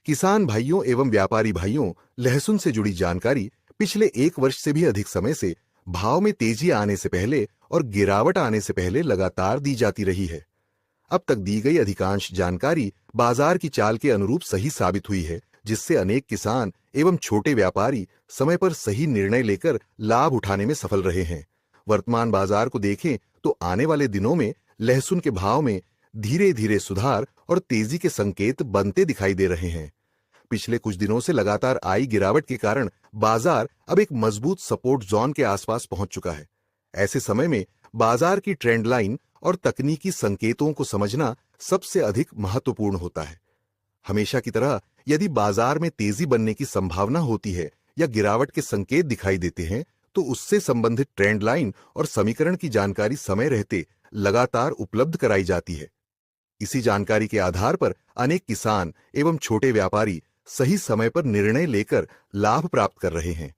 किसान भाइयों एवं व्यापारी भाइयों, लहसुन से जुड़ी जानकारी पिछले 1 वर्ष से भी अधिक समय से भाव में तेजी आने से पहले और गिरावट आने से पहले लगातार दी जाती रही है। अब तक दी गई अधिकांश जानकारी बाजार की चाल के अनुरूप सही साबित हुई है, जिससे अनेक किसान एवं छोटे व्यापारी समय पर सही निर्णय लेकर लाभ उठाने में सफल रहे हैं। वर्तमान बाजार को देखें तो आने वाले दिनों में लहसुन के भाव में धीरे धीरे सुधार और तेजी के संकेत बनते दिखाई दे रहे हैं। पिछले कुछ दिनों से लगातार आई गिरावट के कारण बाजार अब एक मजबूत सपोर्ट जोन के आसपास पहुंच चुका है। ऐसे समय में बाजार की ट्रेंड लाइन और तकनीकी संकेतों को समझना सबसे अधिक महत्वपूर्ण होता है। हमेशा की तरह यदि बाजार में तेजी बनने की संभावना होती है या गिरावट के संकेत दिखाई देते हैं, तो उससे संबंधित ट्रेंड लाइन और समीकरण की जानकारी समय रहते लगातार उपलब्ध कराई जाती है। इसी जानकारी के आधार पर अनेक किसान एवं छोटे व्यापारी सही समय पर निर्णय लेकर लाभ प्राप्त कर रहे हैं।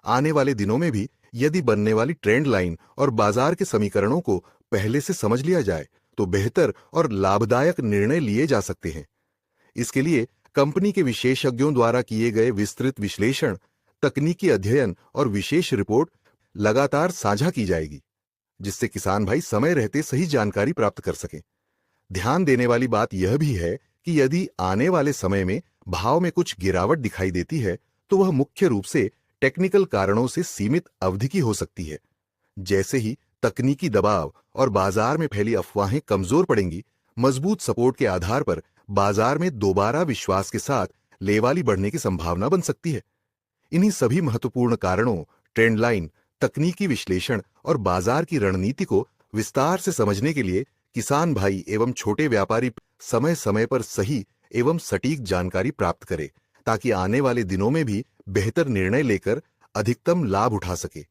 आने वाले दिनों में भी यदि बनने वाली ट्रेंड लाइन और बाजार के समीकरणों को पहले से समझ लिया जाए तो बेहतर और लाभदायक निर्णय लिए जा सकते हैं। इसके लिए कंपनी के विशेषज्ञों द्वारा किए गए विस्तृत विश्लेषण, तकनीकी अध्ययन और विशेष रिपोर्ट लगातार साझा की जाएगी, जिससे किसान भाई समय रहते सही जानकारी प्राप्त कर सकें। ध्यान देने वाली बात यह भी है कि यदि आने वाले समय में भाव में कुछ गिरावट दिखाई देती है, तो वह मुख्य रूप से टेक्निकल कारणों से सीमित अवधि की हो सकती है। जैसे ही तकनीकी दबाव और बाजार में फैली अफवाहें कमजोर पड़ेंगी, मजबूत सपोर्ट के आधार पर बाजार में दोबारा विश्वास के साथ लेवाली बढ़ने की संभावना बन सकती है। इन्हीं सभी महत्वपूर्ण कारणों, ट्रेंड लाइन, तकनीकी विश्लेषण और बाजार की रणनीति को विस्तार से समझने के लिए किसान भाई एवं छोटे व्यापारी समय समय पर सही एवं सटीक जानकारी प्राप्त करें, ताकि आने वाले दिनों में भी बेहतर निर्णय लेकर अधिकतम लाभ उठा सके।